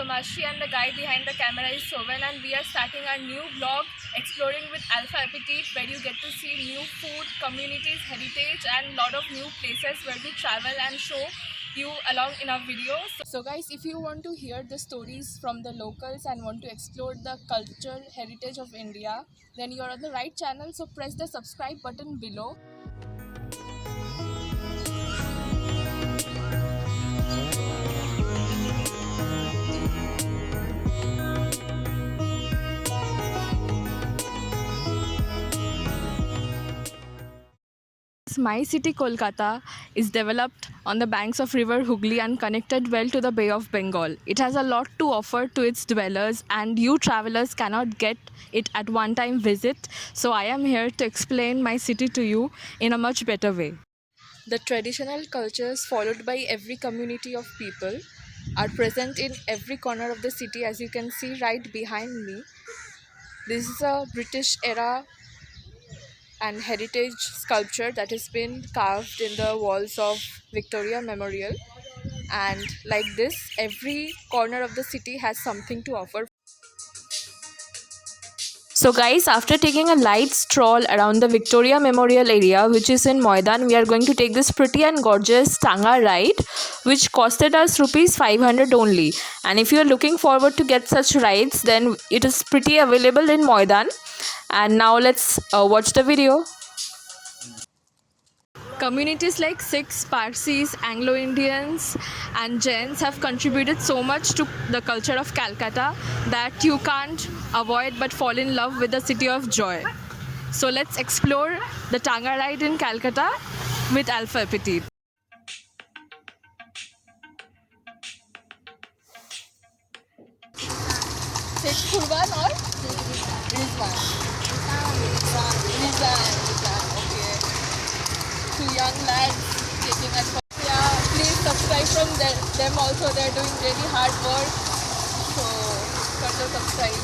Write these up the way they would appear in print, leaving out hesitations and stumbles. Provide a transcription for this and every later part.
Somashri and the guy behind the camera is Soven, and we are starting our new vlog exploring with Alpha Appetit, where you get to see new food, communities, heritage and lot of new places where we travel and show you along in our videos. So guys, if you want to hear the stories from the locals and want to explore the culture heritage of India, then you are on the right channel, so press the subscribe button below. My city Kolkata is developed on the banks of river Hooghly and connected well to the Bay of Bengal. It has a lot to offer to its dwellers, and you travelers cannot get it at one time visit. So I am here to explain my city to you in a much better way. The traditional cultures followed by every community of people are present in every corner of the city, as you can see right behind me. This is a British era and heritage sculpture that has been carved in the walls of Victoria Memorial, and like this every corner of the city has something to offer. So guys, after taking a light stroll around the Victoria Memorial area, which is in Moidan, we are going to take this pretty and gorgeous Tanga ride, which costed us rupees 500 only. And if you are looking forward to get such rides, then it is pretty available in Moidan. And now let's watch the video. Communities like Sikhs, Parsis, Anglo-Indians and Jains have contributed so much to the culture of Calcutta that you can't avoid but fall in love with the city of joy. So let's explore the Tanga ride in Calcutta with Alpha Appetit. Sheikh Kurban or Rizwan? Rizwan. Okay. Two young lads taking us for. Yeah, please subscribe from them also. They're doing really hard work. So, further subscribe.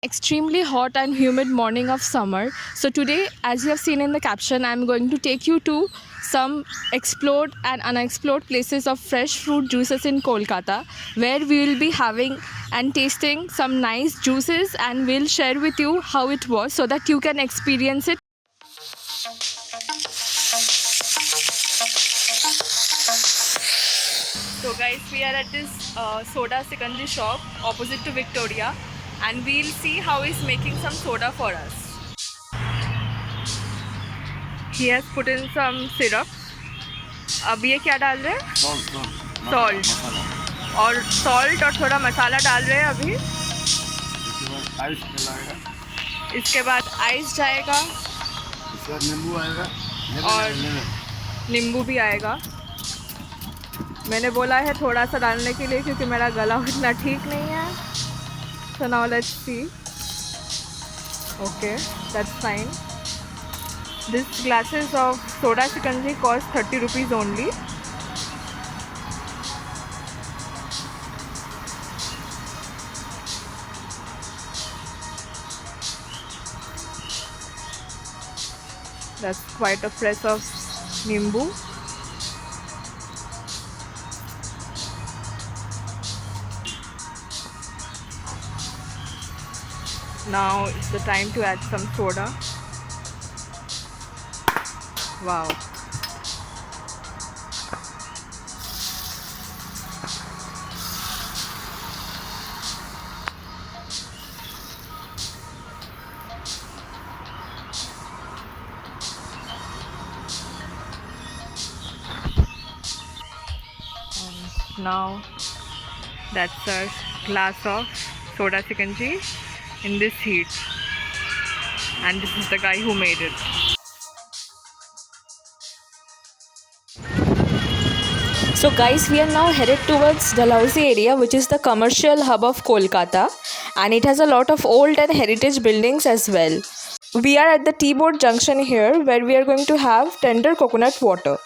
Extremely hot and humid morning of summer. So today, as you have seen in the caption, I am going to take you to some explored and unexplored places of fresh fruit juices in Kolkata, where we will be having and tasting some nice juices, and we'll share with you how it was so that you can experience it. So guys, we are at this soda secondary shop opposite to Victoria, and we'll see how he's making some soda for us. He has put in some syrup. अब ये क्या डाल रहे हैं? Salt. और salt और थोड़ा मसाला डाल रहे हैं अभी. इसके बाद आइस जाएगा. नींबू आएगा. और नींबू भी आएगा. मैंने बोला है थोड़ा सा डालने के लिए क्योंकि मेरा गला उतना ठीक नहीं है. So now let's see. Okay, that's fine. This glasses of soda secondary cost 30 rupees only. That's quite a press of nimbu. Now it's the time to add some soda. Wow. And now that's a glass of soda secondary in this heat, and this is the guy who made it. So guys, we are now headed towards Dalhousie area, which is the commercial hub of Kolkata, and it has a lot of old and heritage buildings as well. We are at the T-Board junction here, where we are going to have tender coconut water.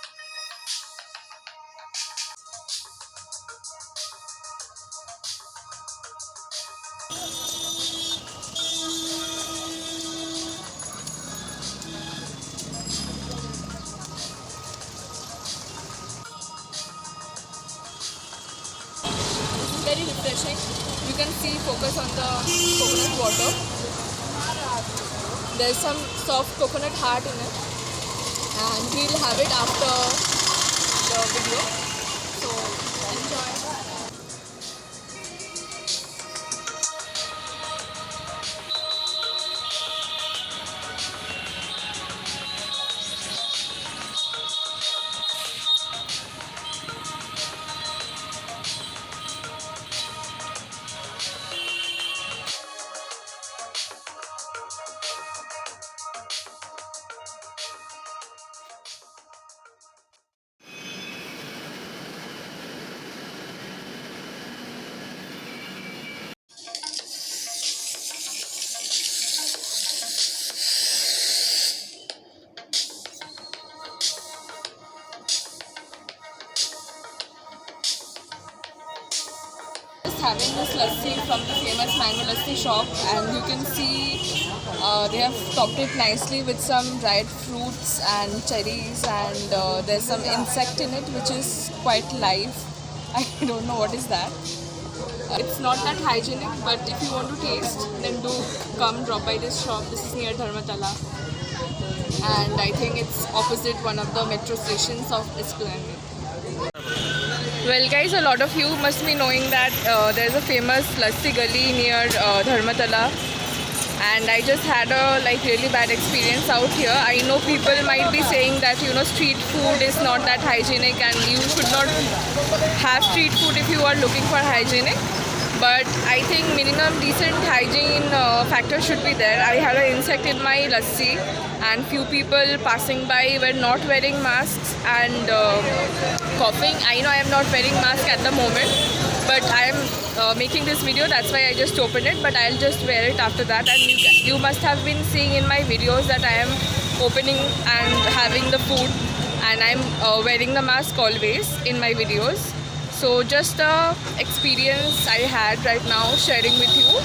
see, focus on the coconut water. There's some soft coconut heart in it, and we'll have it after the video. So enjoy. Having this lassi from the famous mango lassi shop, and you can see they have topped it nicely with some dried fruits and cherries, and there's some insect in it which is quite live. I don't know what is that. It's not that hygienic, but if you want to taste, then do come drop by this shop. This is near Dharmatala, and I think it's opposite one of the metro stations of Esplanade. Well guys, a lot of you must be knowing that there's a famous lassi gully near Dharmatala, and I just had a really bad experience out here. I know people might be saying that street food is not that hygienic and you should not have street food if you are looking for hygienic, but I think minimum decent hygiene factor should be there. I had an insect in my lassi, and few people passing by were not wearing masks and coughing. I know I am not wearing mask at the moment, but I am making this video, that's why I just opened it, but I'll just wear it after that. And you must have been seeing in my videos that I am opening and having the food, and I'm wearing the mask always in my videos. So just the experience I had right now sharing with you.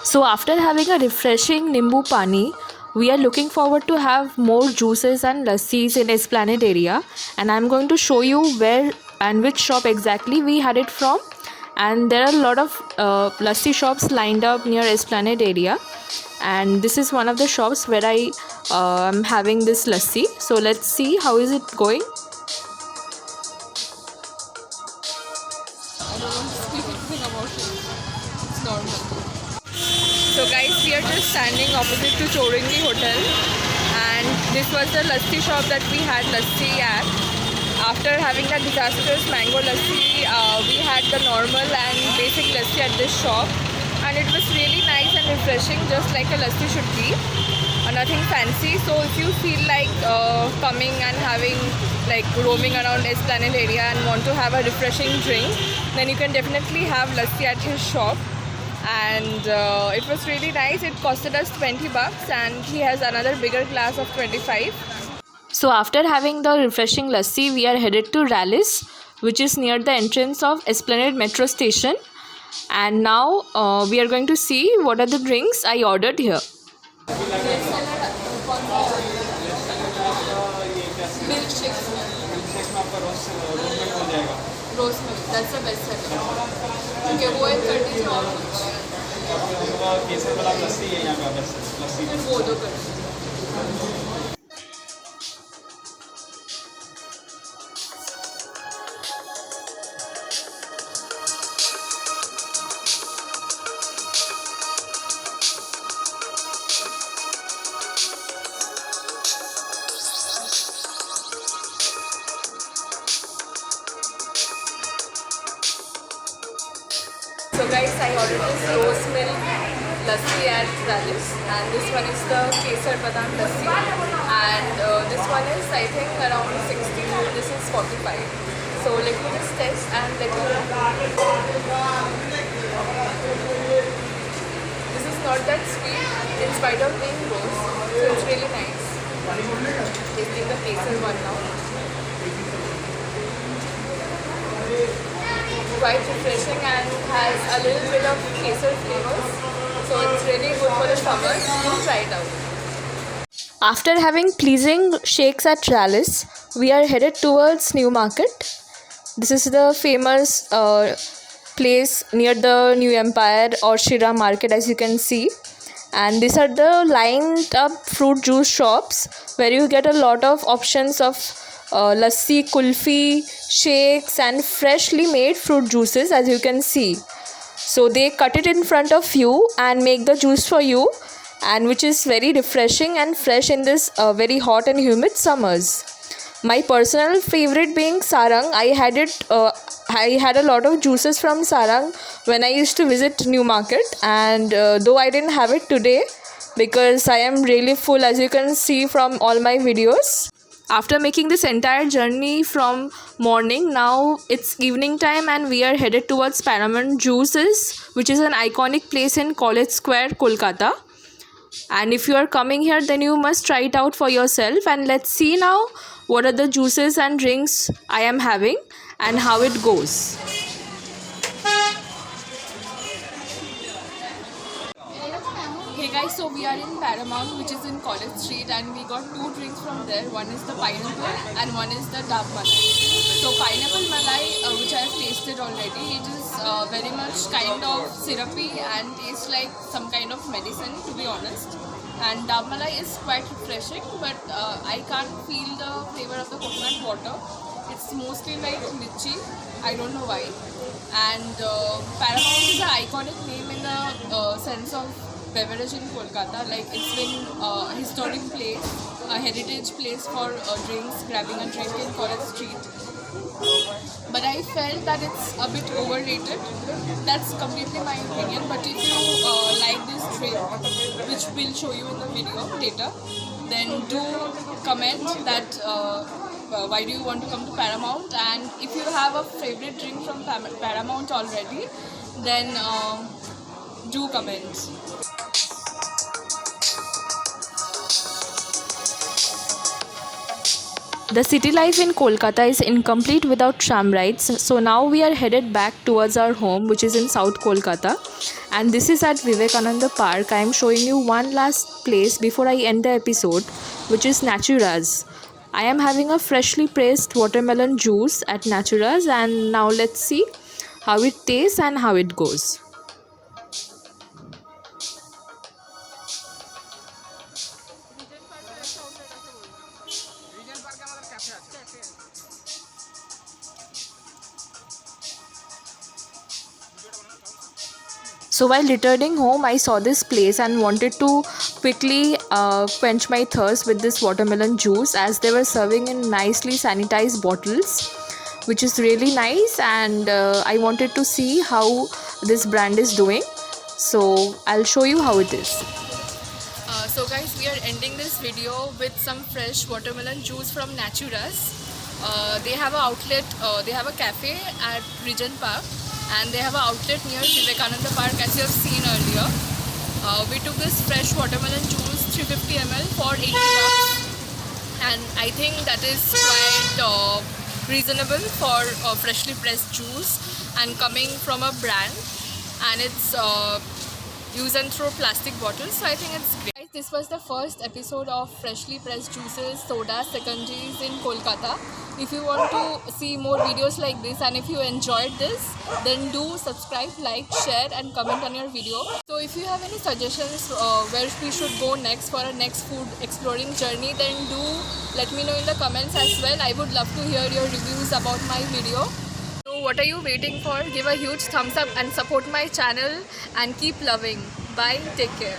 So after having a refreshing Nimbu Pani, we are looking forward to have more juices and lassis in Esplanade area, and I'm going to show you where and which shop exactly we had it from. And there are a lot of lassi shops lined up near Esplanade area, and this is one of the shops where I am having this lassi. So let's see how is it going. I don't want to speak anything about it. It's normal. So guys, we are just standing opposite to Choringi Hotel, and this was the lassi shop that we had lassi at. After having that disastrous mango lassi, we had the normal and basic lassi at this shop, and it was really nice and refreshing, just like a lassi should be. Nothing fancy. So if you feel like coming and having roaming around Esplanade area and want to have a refreshing drink, then you can definitely have lassi at his shop. And it was really nice. It costed us 20 bucks, and he has another bigger glass of 25. So after having the refreshing lassi, we are headed to Rallis, which is near the entrance of Esplanade metro station. And now we are going to see what are the drinks I ordered here. Rose milk, that's the best seller. Okay, वो एक कर दीजिए और कुछ. केसर वाला लस्सी है यहाँ का, बस लस्सी. फिर वो दो कर दीजिए. So guys, I ordered this rose milk lassi at Rallis, and this one is the kesar badam lassi, and and this one is I think around 60. This is 45. So let me just test and let me know. This is not that sweet in spite of being rose, so it's really nice. Tasting the Kesar one now. Quite refreshing and has a little bit of Kesar flavors, so it's really good for the summer. Do try it out. After having pleasing shakes at Rallis, we are headed towards New Market. This is the famous place near the New Empire or Shira Market, as you can see. And these are the lined up fruit juice shops where you get a lot of options of lassi, kulfi, shakes and freshly made fruit juices, as you can see. So they cut it in front of you and make the juice for you, and which is very refreshing and fresh in this very hot and humid summers. My personal favorite being Sarang. I had a lot of juices from Sarang when I used to visit New Market, and though I didn't have it today because I am really full, as you can see from all my videos. After making this entire journey from morning, now it's evening time and we are headed towards Paramount Juices, which is an iconic place in College Square, Kolkata. And if you are coming here, then you must try it out for yourself. And let's see now what are the juices and drinks I am having and how it goes. Hey guys, so we are in Paramount, which is in College Street, and we got two drinks from there. One is the pineapple and one is the dab malai. So pineapple malai, which I have tasted already, it is very much kind of syrupy and tastes like some kind of medicine, to be honest. And dab malai is quite refreshing, but I can't feel the flavor of the coconut water. It's mostly like lychee, I don't know why. And Paramount is an iconic name in the sense of beverage in Kolkata. Like it's been a historic place, a heritage place for drinks, grabbing a drink in College Street. But I felt that it's a bit overrated. That's completely my opinion. But if you like this drink, which we'll show you in the video later, then do comment that why do you want to come to Paramount, and if you have a favorite drink from Paramount already, then do comment. The city life in Kolkata is incomplete without tram rides. So now we are headed back towards our home, which is in South Kolkata. And this is at Vivekananda Park. I am showing you one last place before I end the episode, which is Naturas. I am having a freshly pressed watermelon juice at Naturas, and now let's see how it tastes and how it goes. So while returning home, I saw this place and wanted to quickly quench my thirst with this watermelon juice, as they were serving in nicely sanitized bottles, which is really nice, and I wanted to see how this brand is doing. So I'll show you how it is. So guys, we are ending this video with some fresh watermelon juice from Naturas. They have an outlet, they have a cafe at Regent Park, and they have an outlet near Vivekananda Park, as you have seen earlier. We took this fresh watermelon juice, 350 ml for 80 bucks, and I think that is quite reasonable for freshly pressed juice and coming from a brand, and it's use and throw plastic bottles, so I think it's great. Guys, this was the first episode of freshly pressed juices, sodas, secondaries in Kolkata. If you want to see more videos like this, and if you enjoyed this, then do subscribe, like, share and comment on your video. So if you have any suggestions where we should go next for our next food exploring journey, then do let me know in the comments as well. I would love to hear your reviews about my video. So what are you waiting for? Give a huge thumbs up and support my channel, and keep loving. Bye, take care.